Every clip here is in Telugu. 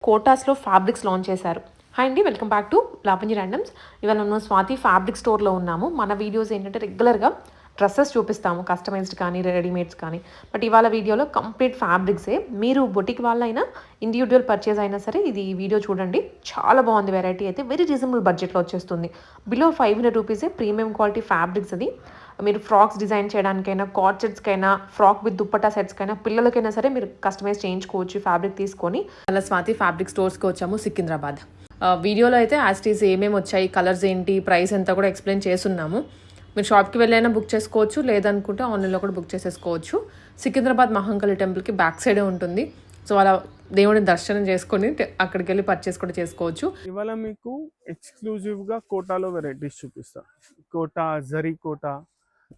కోటాస్లో ఫ్యాబ్రిక్స్ లాంచ్ చేశారు. హాయ్ అండి, welcome back to Lavanya randoms. ఇవాళ మనం స్వాతి ఫ్యాబ్రిక్ స్టోర్లో ఉన్నాము. మన వీడియోస్ ఏంటంటే రెగ్యులర్గా డ్రెస్సెస్ చూపిస్తాము, కస్టమైజ్డ్ కానీ రెడీమేడ్స్ కానీ. బట్ ఇవాళ వీడియోలో కంప్లీట్ ఫ్యాబ్రిక్సే. మీరు బొటిక్ వాళ్ళైనా ఇండివిజువల్ పర్చేజ్ అయినా సరే ఇది వీడియో చూడండి. చాలా బాగుంది. వెరైటీ అయితే వెరీ రీజనబుల్ బడ్జెట్లో వచ్చేస్తుంది. బిలో 500 రూపీసే ప్రీమియం క్వాలిటీ ఫ్యాబ్రిక్స్ అది. మీరు ఫ్రాక్స్ డిజైన్ చేయడానికైనా, కార్డ్ సెట్స్కైనా, ఫ్రాక్ విత్ దుప్పట్టా సెట్స్కైనా, పిల్లలకైనా సరే మీరు కస్టమైజ్ చేయించుకోవచ్చు ఫ్యాబ్రిక్ తీసుకొని. అలా స్వాతి ఫ్యాబ్రిక్ స్టోర్స్కి వచ్చాము, సికింద్రాబాద్. వీడియోలో అయితే యాస్టీస్ ఏమేమి వచ్చాయి, కలర్స్ ఏంటి, ప్రైస్ ఎంత కూడా ఎక్స్ప్లెయిన్ చేస్తున్నాము. మీరు షాప్కి వెళ్ళైనా బుక్ చేసుకోవచ్చు, లేదనుకుంటే ఆన్లైన్లో కూడా బుక్ చేసేసుకోవచ్చు. సికింద్రాబాద్ మహంకాళి టెంపుల్కి బ్యాక్ సైడే ఉంటుంది. సో అలా దేవుడిని దర్శనం చేసుకొని అక్కడికి వెళ్ళి పర్చేస్ కూడా చేసుకోవచ్చు. ఇవాళ మీకు ఎక్స్క్లూజివ్గా కోటాలో వెరైటీస్ చూపిస్తా. కోటా, జరీ కోటా.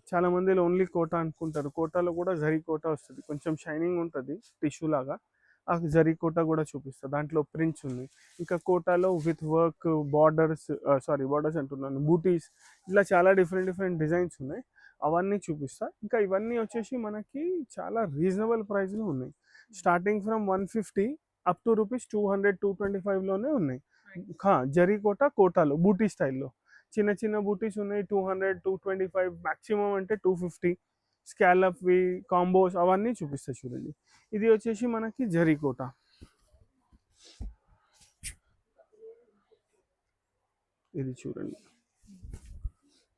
చాలా మంది ఓన్లీ కోటా అనుకుంటారు. కోటాలో కూడా జరీ కోటా వస్తుంది, కొంచెం షైనింగ్ ఉంటుంది టిష్యూ లాగా. ఆ జరీ కోటా కూడా చూపిస్తా. దాంట్లో ప్రింట్స్ ఉంది. ఇంకా కోటాలో విత్ వర్క్, బార్డర్స్ బార్డర్స్ అంటున్నాను, బూటీస్, ఇట్లా చాలా డిఫరెంట్ డిజైన్స్ ఉన్నాయి. అవన్నీ చూపిస్తా. ఇంకా ఇవన్నీ వచ్చేసి మనకి చాలా రీజనబుల్ ప్రైస్లో ఉన్నాయి. Starting from 150 up to rupees 200, 225లోనే ఉన్నాయి. జరీ కోటా, కోటాలో బూటీ స్టైల్లో చిన్న చిన్న బూటీస్ ఉన్నాయి. 200, 225, మ్యాక్సిమం అంటే 250. స్కాలప్వి, కాంబోస్ అవన్నీ చూపిస్తా చూడండి. ఇది వచ్చేసి మనకి జరీ కోటా. ఇది చూడండి,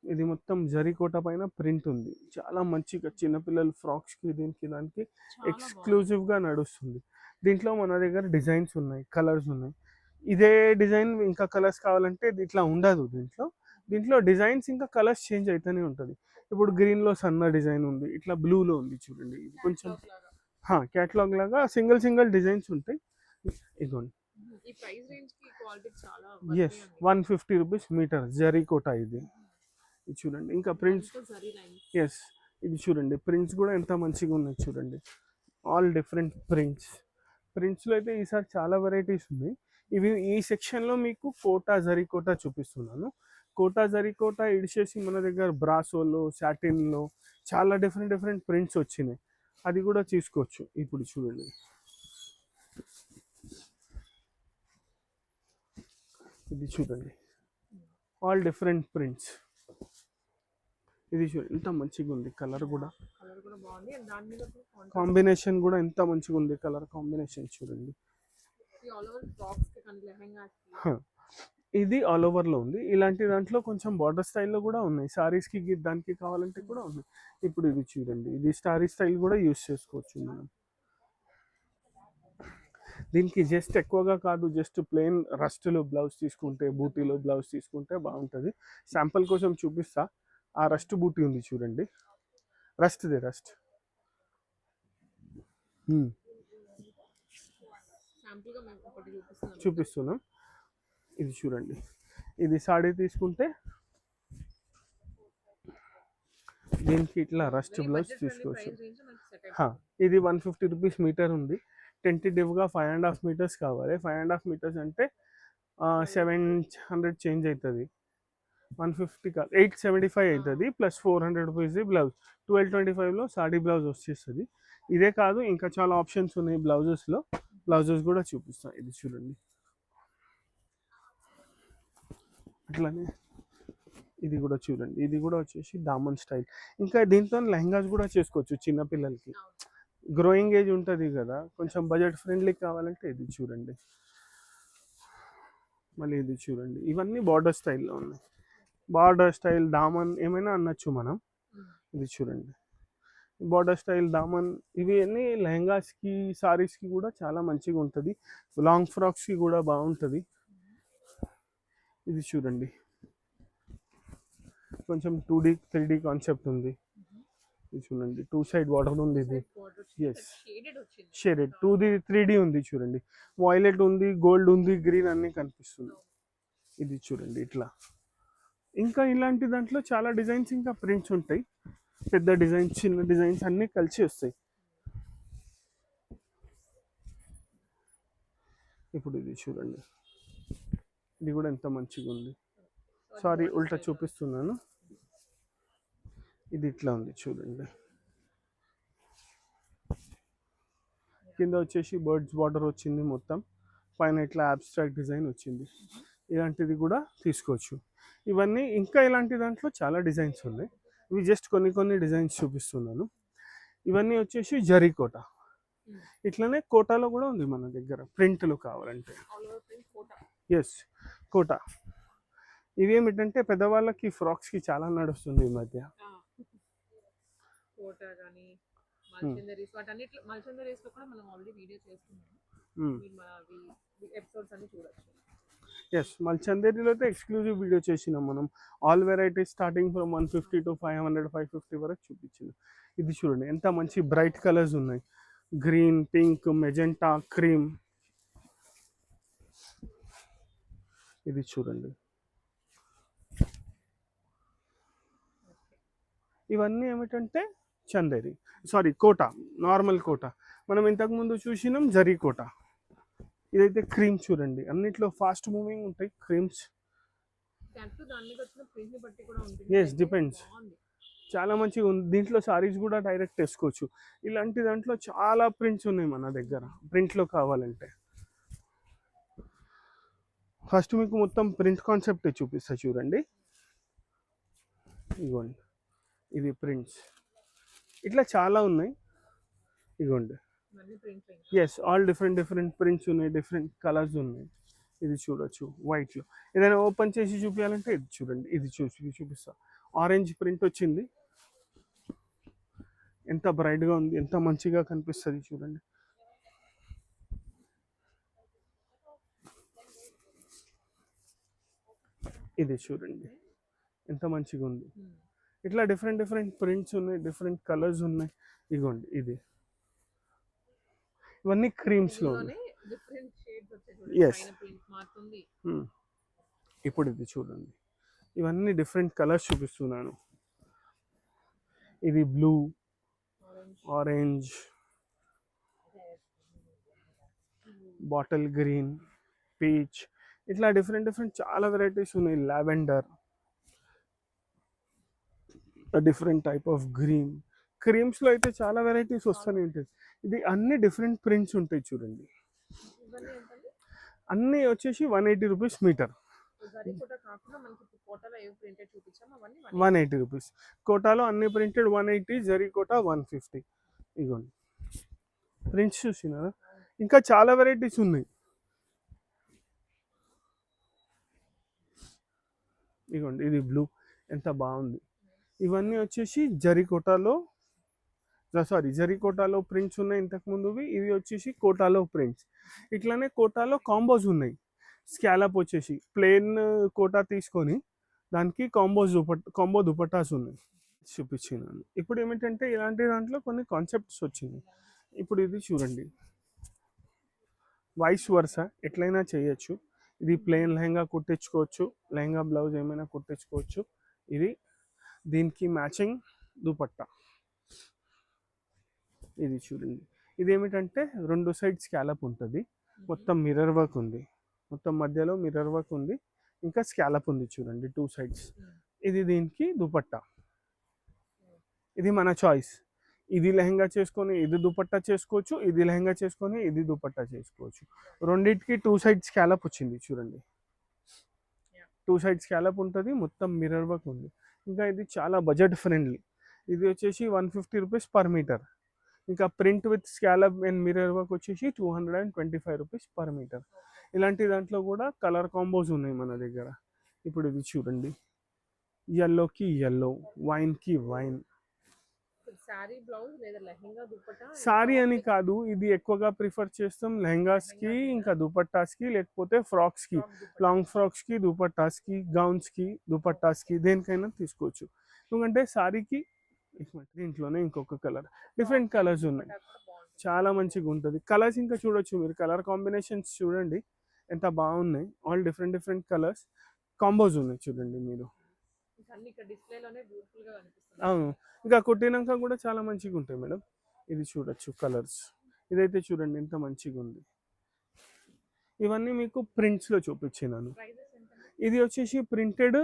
ఇది మొత్తం జరీ కోటా పైన ప్రింట్ ఉంది. చాలా మంచిగా చిన్నపిల్లల ఫ్రాక్స్కి దీనికి దానికి ఎక్స్క్లూజివ్గా నడుస్తుంది. దీంట్లో మన దగ్గర డిజైన్స్ ఉన్నాయి, కలర్స్ ఉన్నాయి. ఇదే డిజైన్ ఇంకా కలర్స్ కావాలంటే ఇట్లా ఉండదు. దీంట్లో డిజైన్స్ ఇంకా కలర్స్ చేంజ్ అవుతూనే ఉంటుంది. ఇప్పుడు గ్రీన్లో సన్న డిజైన్ ఉంది, ఇట్లా బ్లూలో ఉంది చూడండి. ఇది కొంచెం క్యాటలాగ్ లాగా సింగిల్ డిజైన్స్ ఉంటాయి. ఇదిగోండి. Yes, 150 rupees metre zari Kota ఇది చూడండి. ఇంకా ప్రింట్స్, ఎస్, ఇది చూడండి. ప్రింట్స్ కూడా ఎంత మంచిగా ఉన్నాయి చూడండి. ఆల్ డిఫరెంట్ ప్రింట్స్లో అయితే ఈసారి చాలా వెరైటీస్ ఉన్నాయి. ఇవి ఈ సెక్షన్లో మీకు కోటా, జరీ కోటా చూపిస్తున్నాను. కోటా, జరీ కోటా ఇడిచేసి మన దగ్గర బ్రాసోలో, సాటిన్లో చాలా డిఫరెంట్ ప్రింట్స్ వచ్చినాయి. అది కూడా తీసుకోవచ్చు. ఇప్పుడు చూడండి, ఇది చూడండి, ఆల్ డిఫరెంట్ ప్రింట్స్. ఇది చూడండి ఎంత మంచిగా ఉంది. కలర్ కూడా కాంబినేషన్ కూడా ఎంత మంచిగా ఉంది. కలర్ కాంబినేషన్ చూడండి. ఇది ఆల్ ఓవర్లో ఉంది. ఇలాంటి దాంట్లో కొంచెం బార్డర్ స్టైల్లో కూడా ఉన్నాయి. సారీస్కి దానికి కావాలంటే కూడా ఉన్నాయి. ఇప్పుడు ఇది చూడండి, ఇది స్టారీ స్టైల్ కూడా యూస్ చేసుకోవచ్చు మనం. దీనికి జస్ట్ ఎక్కువగా కాదు, జస్ట్ ప్లెయిన్ రస్ట్లో బ్లౌజ్ తీసుకుంటే, బూటీలో బ్లౌజ్ తీసుకుంటే బాగుంటుంది. శాంపుల్ కోసం చూపిస్తా. ఆ రస్ట్ బూటీ ఉంది చూడండి, రస్ట్ చూపిస్తున్నాం. ఇది చూడండి, ఇది సాడీ తీసుకుంటే దీనికి ఇట్లా రస్ట్ బ్లౌజ్ తీసుకోవచ్చు. ఇది 150 రూపీస్ మీటర్ ఉంది. టెంటేటివ్గా 5.5 మీటర్స్ కావాలి. 5.5 మీటర్స్ అంటే 700 చేంజ్ అవుతుంది. 150 కాదు, 875 అవుతుంది. Plus 400 rupees blouse. 1225లో సాడీ బ్లౌజ్ వచ్చేస్తుంది. ఇదే కాదు, ఇంకా చాలా ఆప్షన్స్ ఉన్నాయి బ్లౌజెస్ కూడా చూపిస్తాను. ఇది చూడండి, అట్లానే ఇది కూడా చూడండి. ఇది కూడా వచ్చేసి దామన్ స్టైల్. ఇంకా దీంతో లెహంగాస్ కూడా చేసుకోవచ్చు చిన్నపిల్లలకి. గ్రోయింగ్ ఏజ్ ఉంటుంది కదా, కొంచెం బడ్జెట్ ఫ్రెండ్లీ కావాలంటే ఇది చూడండి. మళ్ళీ ఇది చూడండి, ఇవన్నీ బార్డర్ స్టైల్లో ఉన్నాయి. బార్డర్ స్టైల్, దామన్ ఏమైనా అనొచ్చు మనం. ఇది చూడండి, బార్డర్ స్టైల్, దామన్, ఇవి అన్నీ లెహంగాస్కి, సారీస్కి కూడా చాలా మంచిగా ఉంటుంది. లాంగ్ ఫ్రాక్స్కి కూడా బాగుంటుంది. ఇది చూడండి, కొంచెం 2D 3D కాన్సెప్ట్ ఉంది. ఇది చూడండి, 2 సైడ్ బార్డర్ ఉంది. ఇది ఎస్, షేడెడ్ 2D 3D ఉంది చూడండి. వాయిలెట్ ఉంది, గోల్డ్ ఉంది, గ్రీన్ అన్నీ కనిపిస్తుంది. ఇది చూడండి ఇట్లా. ఇంకా ఇలాంటి దాంట్లో చాలా డిజైన్స్, ఇంకా ప్రింట్స్ ఉంటాయి. పెద్ద డిజైన్స్, చిన్న డిజైన్స్ అన్నీ కలిసి వస్తాయి. ఇప్పుడు ఇది చూడండి, ఇది కూడా ఎంత మంచిగా ఉంది. సారీ, ఉల్టా చూపిస్తున్నాను. ఇది ఇట్లా ఉంది చూడండి. కింద వచ్చేసి బర్డ్స్ బార్డర్ వచ్చింది మొత్తం. పైన ఇట్లా అబ్స్ట్రాక్ట్ డిజైన్ వచ్చింది. ఇలాంటిది కూడా తీసుకోవచ్చు. ఇవన్నీ ఇంకా ఇలాంటి దాంట్లో చాలా డిజైన్స్ ఉన్నాయి. ఇవి జస్ట్ కొన్ని కొన్ని డిజైన్స్ చూపిస్తున్నాను. ఇవన్నీ వచ్చేసి జరీ కోట. ఇట్లనే కోటాలో కూడా ఉంది మన దగ్గర ప్రింట్లు కావాలంటే. ఎస్, కోట. ఇవి ఏమిటంటే పెద్దవాళ్ళకి ఫ్రాక్స్కి చాలా నడుస్తుంది ఈ మధ్య. కోట కానీ మల్చందరీస్, వాటన్నిటిలో మల్చందరీస్లో కూడా మనం ఆల్రెడీ వీడియో చేస్తున్నాము. మీరు మన ఎపిసోడ్స్ అన్ని చూడొచ్చు. ఎస్, మల్చందేరిలో అయితే ఎక్స్క్లూజివ్ వీడియో చేసినాం మనం. All varieties starting from 150 to 500, 550 వరకు చూపించింది. ఇది చూడండి ఎంత మంచి బ్రైట్ కలర్స్ ఉన్నాయి. Green, pink, magenta, cream. ఇది చూడండి. ఇవన్నీ ఏమిటంటే చందేరి, సారీ కోట, నార్మల్ కోట. మనం ఇంతకుముందు చూసినాం జరీ కోట. ఇదైతే క్రీమ్ చూడండి, అన్నిట్లో ఫాస్ట్ మూవింగ్ ఉంటాయి క్రీమ్స్. Yes, depends. చాలా మంచిగా ఉంది. దీంట్లో సారీస్ కూడా డైరెక్ట్ వేసుకోవచ్చు. ఇలాంటి దాంట్లో చాలా ప్రింట్స్ ఉన్నాయి మన దగ్గర ప్రింట్లో కావాలంటే. ఫస్ట్ మీకు మొత్తం ప్రింట్ కాన్సెప్ట్ చూపిస్తా చూడండి. ఇదిగోండి, ఇది ప్రింట్స్. ఇట్లా చాలా ఉన్నాయి. ఇదిగోండి, yes, all different different prints ఉన్నాయి, డిఫరెంట్ కలర్స్ ఉన్నాయి. ఇది చూడొచ్చు వైట్లో. ఏదైనా ఓపెన్ చేసి చూపించాలంటే ఇది చూడండి, ఇది చూపిస్తా. ఆరెంజ్ ప్రింట్ వచ్చింది, ఎంత బ్రైట్గా ఉంది, ఎంత మంచిగా కనిపిస్తుంది చూడండి. ఇది చూడండి ఎంత మంచిగా ఉంది. ఇట్లా డిఫరెంట్ డిఫరెంట్ ప్రింట్స్ ఉన్నాయి, డిఫరెంట్ కలర్స్ ఉన్నాయి. ఇదిగోండి, ఇది ఇవన్నీ క్రీమ్స్లో ఉన్నాయి. ఎస్, ఇప్పుడు ఇది చూడండి, ఇవన్నీ డిఫరెంట్ కలర్స్ చూపిస్తున్నాను. ఇది blue, orange, bottle green, peach, ఇట్లా డిఫరెంట్ డిఫరెంట్ చాలా వెరైటీస్ ఉన్నాయి. Lavender, different type of green. క్రీమ్స్లో అయితే చాలా వెరైటీస్ వస్తూనే ఉంటాయి. ఇది అన్ని డిఫరెంట్ ప్రింట్స్ ఉంటాయి చూడండి. అన్నీ వచ్చేసి 180 రూపీస్ మీటర్. 180 రూపీస్. కోటాలో అన్ని ప్రింటెడ్ 180, జరీ కోట 150. ఇదిగోండి ప్రింట్స్ చూసినారా, ఇంకా చాలా వెరైటీస్ ఉన్నాయి. ఇదిగోండి, ఇది బ్లూ, ఎంత బాగుంది. ఇవన్నీ వచ్చేసి జరీ కోటాలో, సారీ జరీ కోటాలో ప్రింట్స్ ఉన్నాయి ఇంతకుముందువి. ఇవి వచ్చేసి కోటాలో ప్రింట్స్. ఇట్లానే కోటాలో కాంబోస్ ఉన్నాయి. స్కాలప్ వచ్చేసి ప్లెయిన్ కోటా తీసుకొని దానికి కాంబో దుపట్టాస్ ఉన్నాయి, చూపించినాను. ఇప్పుడు ఏమిటంటే ఇలాంటి దాంట్లో కొన్ని కాన్సెప్ట్స్ వచ్చినాయి. ఇప్పుడు ఇది చూడండి, వైస్ వర్స ఎట్లయినా చేయొచ్చు. ఇది ప్లెయిన్ లెహంగా కుట్టించుకోవచ్చు, లెహంగా బ్లౌజ్ ఏమైనా కుట్టించుకోవచ్చు. ఇది దీనికి మ్యాచింగ్ దుపట్టా. ఇది చూడండి, ఇది ఏమిటంటే 2 సైడ్ స్కాలప్ ఉంటుంది, మొత్తం మిర్రర్ వర్క్ ఉంది, మొత్తం మధ్యలో మిర్రర్ వర్క్ ఉంది, ఇంకా స్కాలప్ ఉంది చూడండి 2 సైడ్స్. ఇది దీనికి దుపట్టా. ఇది మన చాయిస్. ఇది లెహంగా చేసుకొని ఇది దుపట్టా చేసుకోవచ్చు, ఇది లెహంగా చేసుకొని ఇది దుపట్టా చేసుకోవచ్చు. రెండింటికి 2 సైడ్ స్కాలప్ వచ్చింది చూడండి. 2 సైడ్ స్కాలప్ ఉంటుంది, మొత్తం మిర్రర్ వర్క్ ఉంది. ఇంకా ఇది చాలా బడ్జెట్ ఫ్రెండ్లీ. ఇది వచ్చేసి 150 రూపీస్ పర్ మీటర్. ఇంకా print with scallop and mirror work వచ్చేసి 225 రూపీస్ పర్ మీటర్. ఇలాంటి దాంట్లో కూడా కలర్ కాంబోస్ ఉన్నాయి మన దగ్గర. ఇప్పుడు ఇది చూడండి, ఎల్లోకి ఎల్లో, వైన్కి వైన్. సారీ అని కాదు, ఇది ఎక్కువగా ప్రిఫర్ చేస్తాం లెహంగాస్కి, ఇంకా దుపట్టాస్కి, లేకపోతే ఫ్రాక్స్కి, లాంగ్ ఫ్రాక్స్కి, దుపట్టాస్కి, గౌన్స్కి, దుపట్టాస్కి, దేనికైనా తీసుకోవచ్చు. ఎందుకంటే సారీకి దీంట్లోనే ఇంకొక కలర్, డిఫరెంట్ కలర్స్ ఉన్నాయి, చాలా మంచిగా ఉంటుంది. కలర్స్ ఇంకా చూడొచ్చు మీరు, కలర్ కాంబినేషన్స్ చూడండి ఎంత బాగున్నాయి. All different different colours combos ఉన్నాయి చూడండి మీరు. అవును, ఇంకా కుట్టినాక కూడా చాలా మంచిగా ఉంటాయి మేడం. ఇది చూడొచ్చు కలర్స్. ఇదైతే చూడండి ఎంత మంచిగా ఉంది. ఇవన్నీ మీకు ప్రింట్స్లో చూపించినాను. ఇది వచ్చేసి printed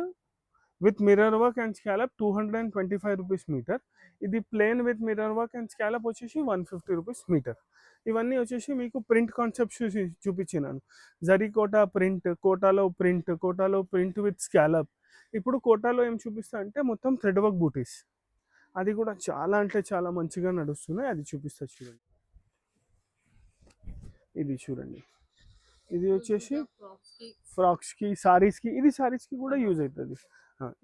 with mirror work and scallop 225 rupees metre. ఇది plain with mirror work and scallop వచ్చేసి 150 రూపీస్ మీటర్. ఇవన్నీ వచ్చేసి మీకు ప్రింట్ కాన్సెప్ట్స్ చూపించినాను. జరీ కోటా ప్రింట్, కోటాలో ప్రింట్ విత్ స్కాలప్. ఇప్పుడు కోటాలో ఏం చూపిస్తా అంటే మొత్తం థ్రెడ్ వర్క్ బూటీస్. అది కూడా చాలా అంటే చాలా మంచిగా నడుస్తున్నాయి. అది చూపిస్తా చూడండి. ఇది చూడండి, ఇది వచ్చేసి ఫ్రాక్స్కి, సారీస్కి, ఇది సారీస్కి కూడా యూజ్ అవుతుంది.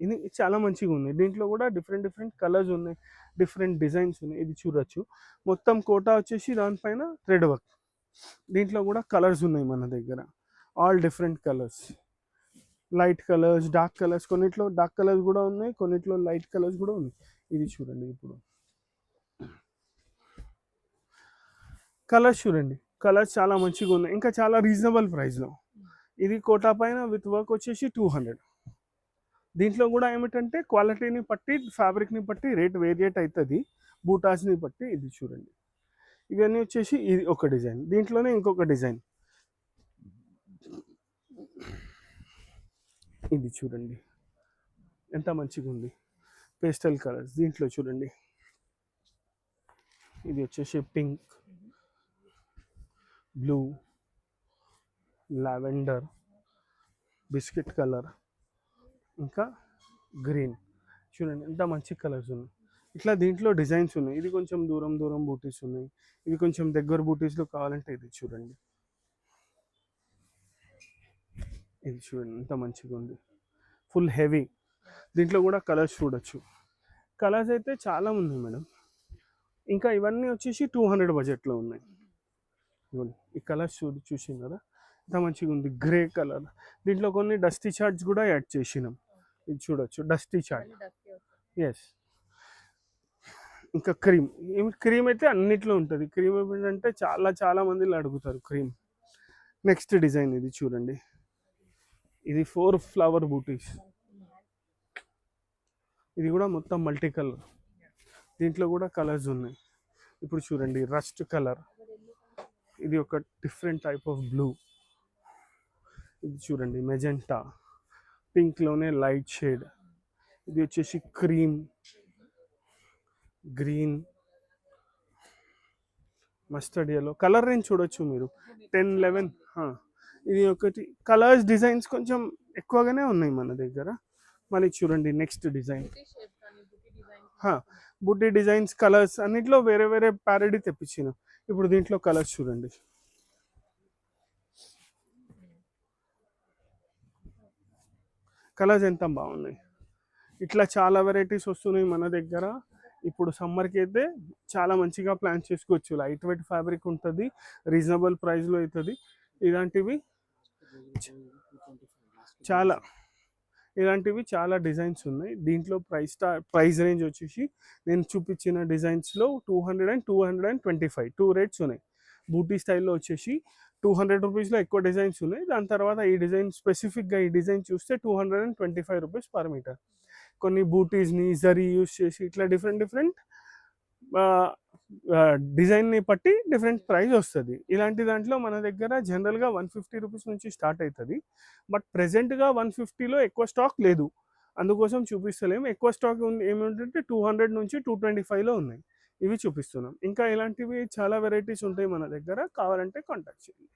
ఇది చాలా మంచిగా ఉంది. దీంట్లో కూడా డిఫరెంట్ కలర్స్ ఉన్నాయి, డిఫరెంట్ డిజైన్స్ ఉన్నాయి. ఇది చూడొచ్చు, మొత్తం కోటా వచ్చేసి దానిపైన థ్రెడ్ వర్క్. దీంట్లో కూడా కలర్స్ ఉన్నాయి మన దగ్గర, all different colours, light colours, dark colours. కొన్నిట్లో డార్క్ కలర్స్ కూడా ఉన్నాయి, కొన్నిట్లో లైట్ కలర్స్ కూడా ఉన్నాయి. ఇది చూడండి, ఇప్పుడు కలర్స్ చూడండి, కలర్స్ చాలా మంచిగా ఉన్నాయి, ఇంకా చాలా రీజనబుల్ ప్రైస్లో. ఇది కోటా పైన విత్ వర్క్ వచ్చేసి 200. దీంట్లో కూడా ఏమిటంటే క్వాలిటీని బట్టి, ఫ్యాబ్రిక్ని బట్టి రేట్ వేరియేట్ అవుతుంది, బూటాస్ని బట్టి. ఇది చూడండి, ఇవన్నీ వచ్చేసి ఇది ఒక డిజైన్, దీంట్లోనే ఇంకొక డిజైన్. ఇది చూడండి ఎంత మంచిగా ఉంది, పేస్టల్ కలర్స్. దీంట్లో చూడండి, ఇది వచ్చేసి pink, blue, lavender, biscuit colour, ఇంకా గ్రీన్. చూడండి ఎంత మంచి కలర్స్ ఉన్నాయి. ఇట్లా దీంట్లో డిజైన్స్ ఉన్నాయి. ఇది కొంచెం దూరం బూటీస్ ఉన్నాయి, ఇవి కొంచెం దగ్గర బూటీస్లో కావాలంటే ఇది చూడండి. ఇది చూడండి ఎంత మంచిగా ఉంది, ఫుల్ హెవీ. దీంట్లో కూడా కలర్స్ చూడొచ్చు. కలర్స్ అయితే చాలా ఉన్నాయి మేడం. ఇంకా ఇవన్నీ వచ్చేసి 200 బడ్జెట్లో ఉన్నాయి. ఈ కలర్స్ చూసింది కదా ఎంత మంచిగా ఉంది, గ్రే కలర్. దీంట్లో కొన్ని డస్టీ చార్ట్స్ కూడా యాడ్ చేసినాం. ఇది చూడొచ్చు, డస్టీ చార్ట్. ఎస్. ఇంకా క్రీమ్ అయితే అన్నిట్లో ఉంటుంది. క్రీమ్ ఏంటంటే చాలా మందిలో అడుగుతారు క్రీమ్. నెక్స్ట్ డిజైన్ ఇది చూడండి, ఇది 4 ఫ్లవర్ బూటీస్. ఇది కూడా మొత్తం మల్టీ కలర్, దీంట్లో కూడా కలర్స్ ఉన్నాయి. ఇప్పుడు చూడండి, రస్ట్ కలర్, ఇది ఒక డిఫరెంట్ టైప్ ఆఫ్ బ్లూ. ఇది చూడండి, మెజెంటా, పింక్లోనే లైట్ షేడ్. ఇది వచ్చేసి cream, green, mustard yellow. Colour range చూడొచ్చు మీరు, 10, 11. ఇది ఒకటి. కలర్స్ డిజైన్స్ కొంచెం ఎక్కువగానే ఉన్నాయి మన దగ్గర. మళ్ళీ చూడండి నెక్స్ట్ డిజైన్, బుట్టి డిజైన్స్, కలర్స్ అన్నిట్లో వేరే ప్యారడీ తెప్పించిన. ఇప్పుడు దీంట్లో కలర్స్ చూడండి, కలర్స్ ఎంత బాగున్నాయి. ఇట్లా చాలా వెరైటీస్ వస్తున్నాయి మన దగ్గర. ఇప్పుడు సమ్మర్కి అయితే చాలా మంచిగా ప్లాన్ చేసుకోవచ్చు. లైట్ వెయిట్ ఫ్యాబ్రిక్ ఉంటుంది, రీజనబుల్ ప్రైస్లో అవుతుంది. ఇలాంటివి చాలా డిజైన్స్ ఉన్నాయి. దీంట్లో ప్రైస్ రేంజ్ వచ్చేసి నేను చూపించిన డిజైన్స్లో 200 and 225 2 రేట్స్ ఉన్నాయి. బూటీ స్టైల్లో వచ్చేసి 200 రూపీస్లో ఎక్కువ డిజైన్స్ ఉన్నాయి. దాని తర్వాత ఈ డిజైన్ స్పెసిఫిక్గా ఈ డిజైన్ చూస్తే 225 రూపీస్ పర్ మీటర్. కొన్ని బూటీస్ని జరీ యూస్ చేసి ఇట్లా డిఫరెంట్ డిజైన్ని బట్టి డిఫరెంట్ ప్రైస్ వస్తుంది. ఇలాంటి దాంట్లో మన దగ్గర జనరల్గా 150 రూపీస్ నుంచి స్టార్ట్ అవుతుంది. బట్ ప్రెజెంట్గా 150లో ఎక్కువ స్టాక్ లేదు, అందుకోసం చూపిస్తలేము. ఎక్కువ స్టాక్ ఏమిటంటే 200 నుంచి 225లో ఉన్నాయి, ఇవి చూపిస్తున్నాం. ఇంకా ఇలాంటివి చాలా వెరైటీస్ ఉంటాయి మన దగ్గర, కావాలంటే కాంటాక్ట్ చేయండి.